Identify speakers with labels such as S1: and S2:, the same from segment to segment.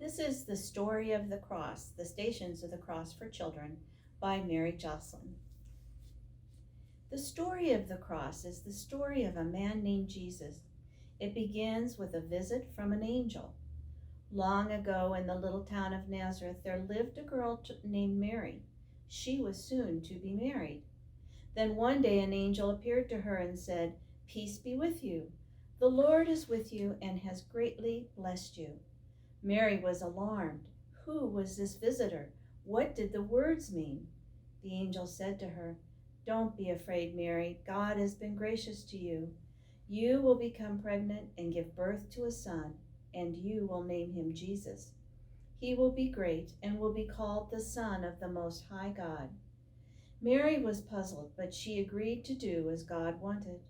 S1: This is The Story of the Cross, The Stations of the Cross for Children by Mary Jocelyn. The story of the cross is the story of a man named Jesus. It begins with a visit from an angel. Long ago in the little town of Nazareth, there lived a girl named Mary. She was soon to be married. Then one day an angel appeared to her and said, "Peace be with you. The Lord is with you and has greatly blessed you." Mary was alarmed. Who was this visitor? What did the words mean? The angel said to her, "Don't be afraid, Mary. God has been gracious to you. You will become pregnant and give birth to a son, and you will name him Jesus. He will be great and will be called the Son of the Most High God." Mary was puzzled, but she agreed to do as God wanted.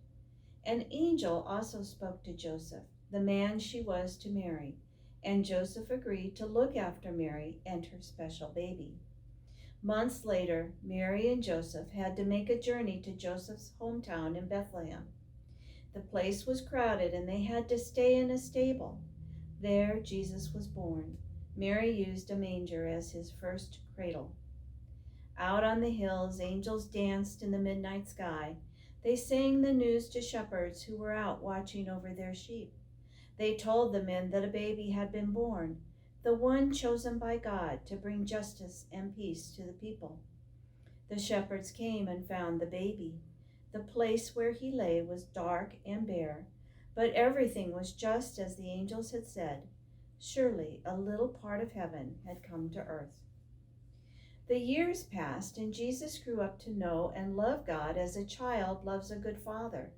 S1: An angel also spoke to Joseph, the man she was to marry, and Joseph agreed to look after Mary and her special baby. Months later, Mary and Joseph had to make a journey to Joseph's hometown in Bethlehem. The place was crowded and they had to stay in a stable. There Jesus was born. Mary used a manger as his first cradle. Out on the hills, angels danced in the midnight sky. They sang the news to shepherds who were out watching over their sheep. They told the men that a baby had been born, the one chosen by God to bring justice and peace to the people. The shepherds came and found the baby. The place where he lay was dark and bare, but everything was just as the angels had said. Surely a little part of heaven had come to earth. The years passed, and Jesus grew up to know and love God as a child loves a good father.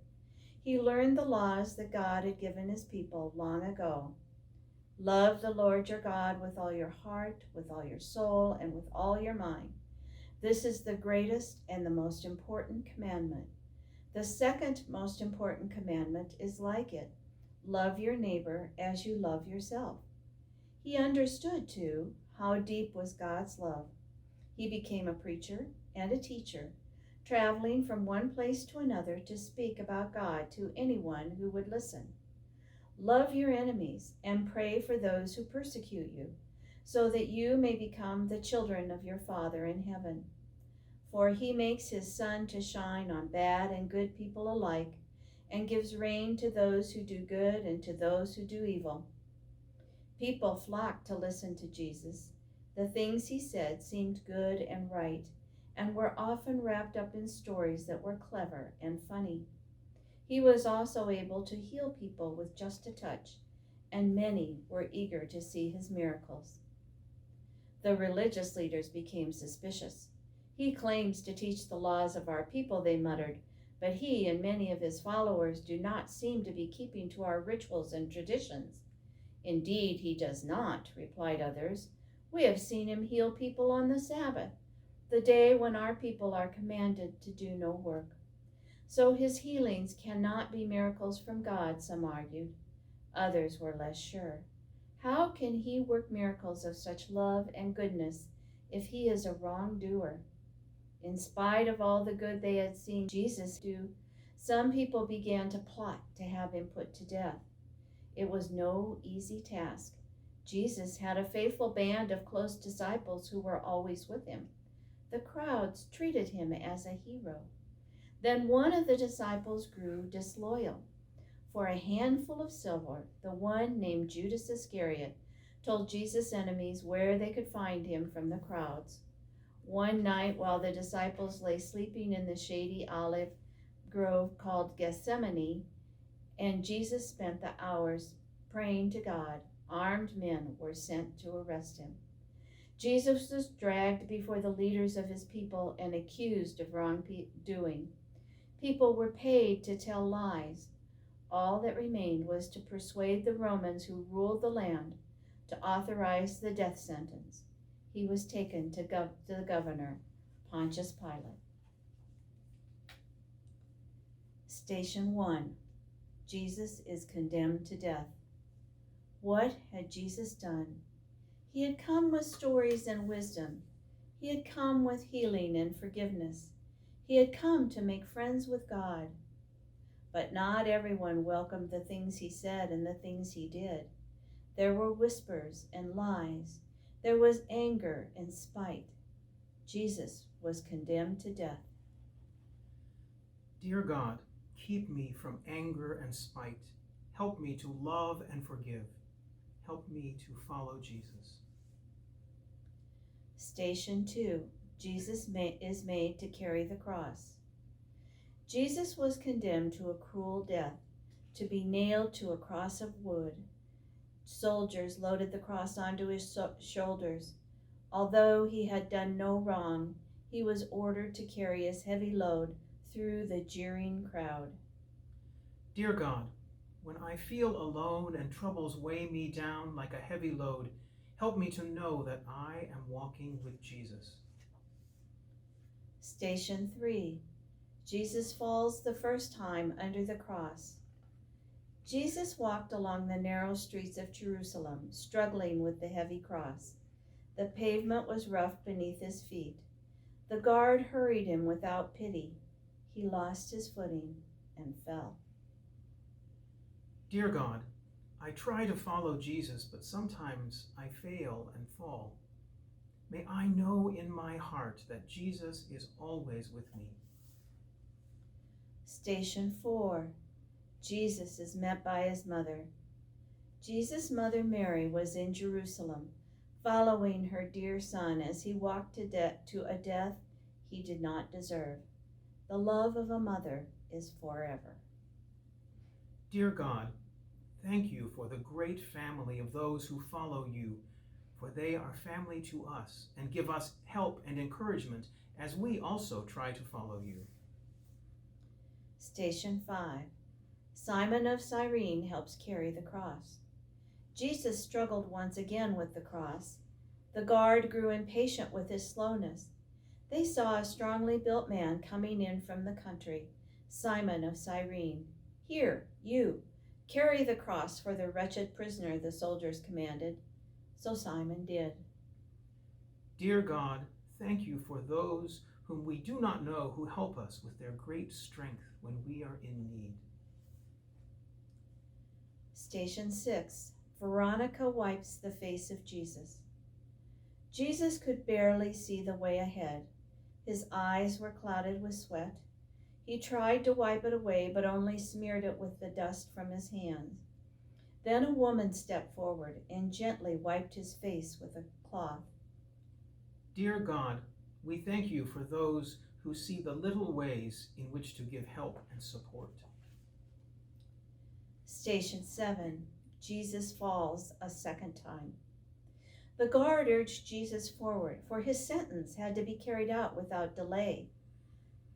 S1: He learned the laws that God had given his people long ago. Love the Lord your God with all your heart, with all your soul, and with all your mind. This is the greatest and the most important commandment. The second most important commandment is like it. Love your neighbor as you love yourself. He understood, too, how deep was God's love. He became a preacher and a teacher, traveling from one place to another to speak about God to anyone who would listen. Love your enemies and pray for those who persecute you, so that you may become the children of your Father in heaven. For he makes his sun to shine on bad and good people alike, and gives rain to those who do good and to those who do evil. People flocked to listen to Jesus. The things he said seemed good and right, and were often wrapped up in stories that were clever and funny. He was also able to heal people with just a touch, and many were eager to see his miracles. The religious leaders became suspicious. "He claims to teach the laws of our people," they muttered, "but he and many of his followers do not seem to be keeping to our rituals and traditions." "Indeed, he does not," replied others. "We have seen him heal people on the Sabbath, the day when our people are commanded to do no work. So his healings cannot be miracles from God," some argued. Others were less sure. How can he work miracles of such love and goodness if he is a wrongdoer? In spite of all the good they had seen Jesus do, some people began to plot to have him put to death. It was no easy task. Jesus had a faithful band of close disciples who were always with him. The crowds treated him as a hero. Then one of the disciples grew disloyal. For a handful of silver, the one named Judas Iscariot told Jesus' enemies where they could find him from the crowds. One night, while the disciples lay sleeping in the shady olive grove called Gethsemane, and Jesus spent the hours praying to God, armed men were sent to arrest him. Jesus was dragged before the leaders of his people and accused of wrongdoing. People were paid to tell lies. All that remained was to persuade the Romans who ruled the land to authorize the death sentence. He was taken to the governor, Pontius Pilate. Station 1. Jesus is condemned to death. What had Jesus done? He had come with stories and wisdom. He had come with healing and forgiveness. He had come to make friends with God. But not everyone welcomed the things he said and the things he did. There were whispers and lies. There was anger and spite. Jesus was condemned to death.
S2: Dear God, keep me from anger and spite. Help me to love and forgive. Help me to follow Jesus.
S1: Station 2. Jesus is made to carry the cross. Jesus was condemned to a cruel death, to be nailed to a cross of wood. Soldiers loaded the cross onto his shoulders. Although he had done no wrong, he was ordered to carry his heavy load through the jeering crowd.
S2: Dear God, when I feel alone and troubles weigh me down like a heavy load, help me to know that I am walking with Jesus.
S1: Station 3. Jesus falls the first time under the cross. Jesus walked along the narrow streets of Jerusalem, struggling with the heavy cross. The pavement was rough beneath his feet. The guard hurried him without pity. He lost his footing and fell.
S2: Dear God, I try to follow Jesus, but sometimes I fail and fall. May I know in my heart that Jesus is always with me.
S1: Station 4. Jesus is met by his mother. Jesus' mother Mary was in Jerusalem, following her dear son as he walked to a death he did not deserve. The love of a mother is forever.
S2: Dear God, thank you for the great family of those who follow you, for they are family to us and give us help and encouragement as we also try to follow you.
S1: Station 5. Simon of Cyrene helps carry the cross. Jesus struggled once again with the cross. The guard grew impatient with his slowness. They saw a strongly built man coming in from the country, Simon of Cyrene. Here, you, carry the cross for the wretched prisoner, the soldiers commanded. So Simon did.
S2: Dear God, thank you for those whom we do not know who help us with their great strength when we are in need.
S1: Station 6. Veronica wipes the face of Jesus. Jesus could barely see the way ahead. His eyes were clouded with sweat. He tried to wipe it away, but only smeared it with the dust from his hands. Then a woman stepped forward and gently wiped his face with a cloth.
S2: Dear God, we thank you for those who see the little ways in which to give help and support.
S1: Station 7. Jesus falls a second time. The guard urged Jesus forward, for his sentence had to be carried out without delay.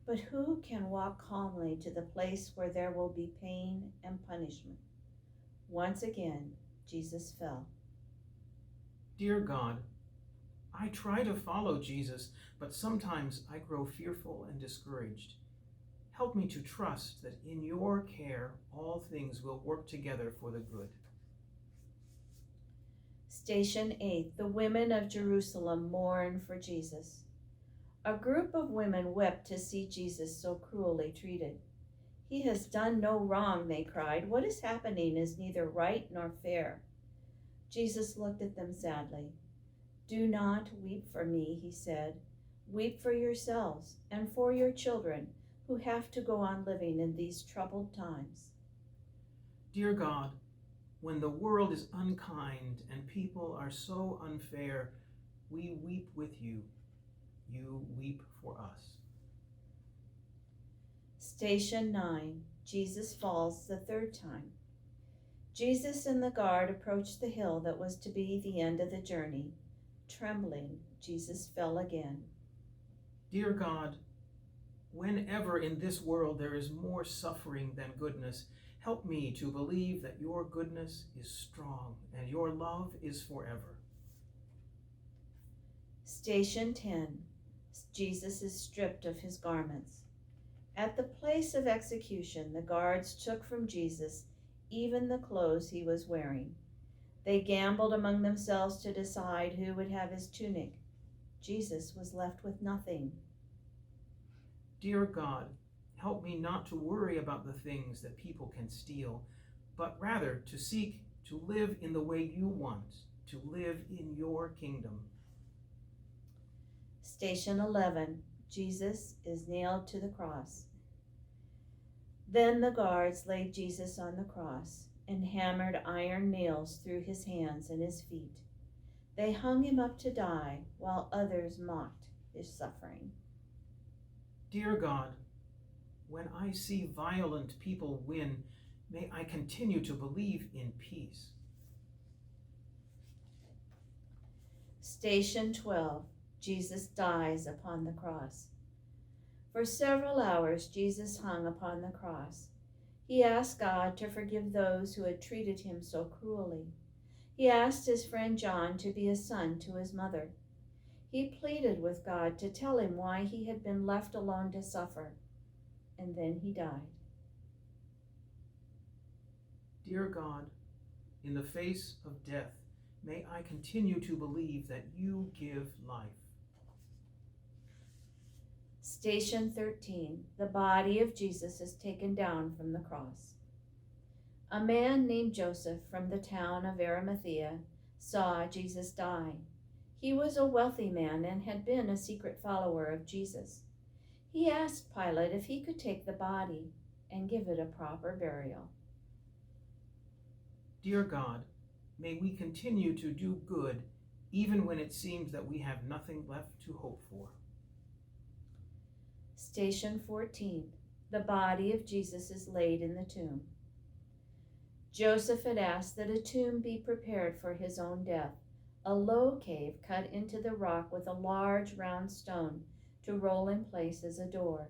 S1: But who can walk calmly to the place where there will be pain and punishment? Once again, Jesus fell.
S2: Dear God, I try to follow Jesus, but sometimes I grow fearful and discouraged. Help me to trust that in your care all things will work together for the good.
S1: Station 8. The women of Jerusalem mourn for Jesus. A group of women wept to see Jesus so cruelly treated. He has done no wrong, they cried. What is happening is neither right nor fair. Jesus looked at them sadly. Do not weep for me, he said. Weep for yourselves and for your children who have to go on living in these troubled times.
S2: Dear God, when the world is unkind and people are so unfair, we weep with you. You weep for us.
S1: Station 9. Jesus falls the third time. Jesus and the guard approached the hill that was to be the end of the journey. Trembling, Jesus fell again.
S2: Dear God, whenever in this world there is more suffering than goodness, help me to believe that your goodness is strong and your love is forever.
S1: Station 10. Jesus is stripped of his garments. At the place of execution, the guards took from Jesus even the clothes he was wearing. They gambled among themselves to decide who would have his tunic. Jesus was left with nothing.
S2: Dear God, help me not to worry about the things that people can steal, but rather to seek to live in the way you want, to live in your kingdom.
S1: Station 11. Jesus is nailed to the cross. Then the guards laid Jesus on the cross and hammered iron nails through his hands and his feet. They hung him up to die while others mocked his suffering.
S2: Dear God, when I see violent people win, may I continue to believe in peace.
S1: Station 12. Jesus dies upon the cross. For several hours, Jesus hung upon the cross. He asked God to forgive those who had treated him so cruelly. He asked his friend John to be a son to his mother. He pleaded with God to tell him why he had been left alone to suffer. And then he died.
S2: Dear God, in the face of death, may I continue to believe that you give life.
S1: Station 13. The body of Jesus is taken down from the cross. A man named Joseph from the town of Arimathea saw Jesus die. He was a wealthy man and had been a secret follower of Jesus. He asked Pilate if he could take the body and give it a proper burial.
S2: Dear God, may we continue to do good even when it seems that we have nothing left to hope for.
S1: Station 14. The body of Jesus is laid in the tomb. Joseph had asked that a tomb be prepared for his own death, a low cave cut into the rock with a large round stone to roll in place as a door.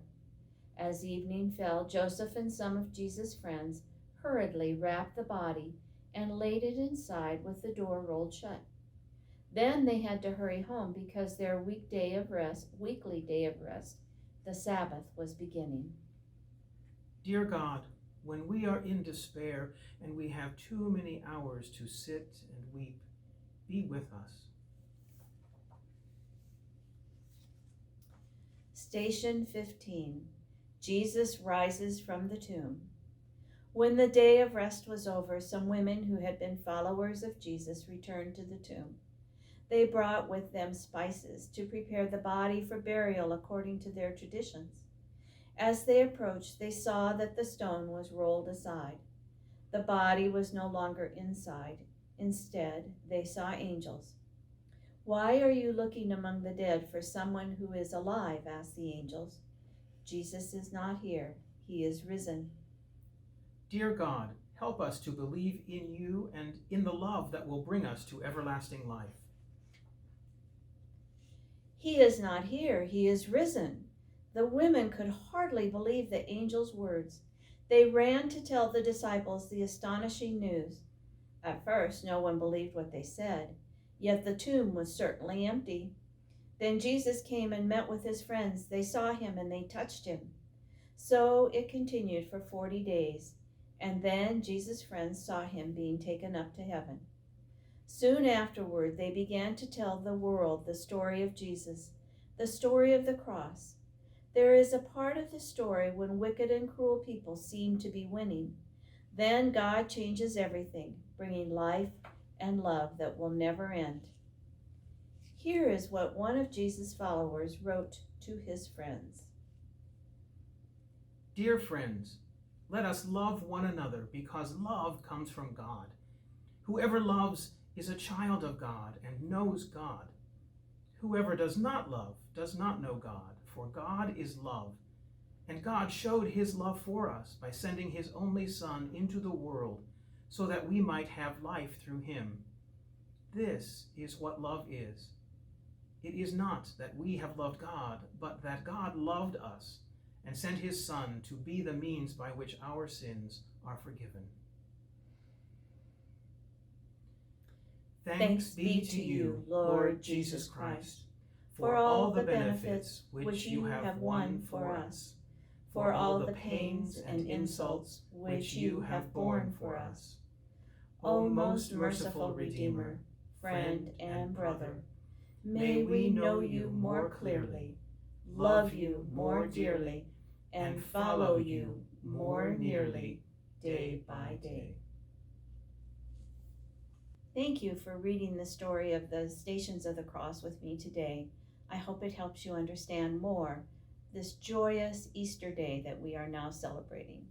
S1: As evening fell, Joseph and some of Jesus' friends hurriedly wrapped the body and laid it inside with the door rolled shut. Then they had to hurry home because their weekly day of rest, the Sabbath, was beginning.
S2: Dear God, when we are in despair and we have too many hours to sit and weep, be with us.
S1: Station 15. Jesus rises from the tomb. When the day of rest was over, some women who had been followers of Jesus returned to the tomb. They brought with them spices to prepare the body for burial according to their traditions. As they approached, they saw that the stone was rolled aside. The body was no longer inside. Instead, they saw angels. "Why are you looking among the dead for someone who is alive?" asked the angels. "Jesus is not here. He is risen."
S2: Dear God, help us to believe in you and in the love that will bring us to everlasting life.
S1: "He is not here. He is risen." The women could hardly believe the angels' words. They ran to tell the disciples the astonishing news. At first, no one believed what they said, yet the tomb was certainly empty. Then Jesus came and met with his friends. They saw him and they touched him. So it continued for 40 days, and then Jesus' friends saw him being taken up to heaven. Soon afterward, they began to tell the world the story of Jesus, the story of the cross. There is a part of the story when wicked and cruel people seem to be winning. Then God changes everything, bringing life and love that will never end. Here is what one of Jesus' followers wrote to his friends.
S2: Dear friends, let us love one another because love comes from God. Whoever loves is a child of God and knows God. Whoever does not love does not know God, for God is love. And God showed his love for us by sending his only Son into the world so that we might have life through him. This is what love is. It is not that we have loved God, but that God loved us and sent his Son to be the means by which our sins are forgiven. Thanks be to you, Lord Jesus Christ, for all the benefits which you have won for us, for all the pains and insults which you have borne for us. O most merciful Redeemer, friend and brother, may we know you more clearly, love you more dearly, and follow you more nearly day by day.
S1: Thank you for reading the story of the Stations of the Cross with me today. I hope it helps you understand more this joyous Easter day that we are now celebrating.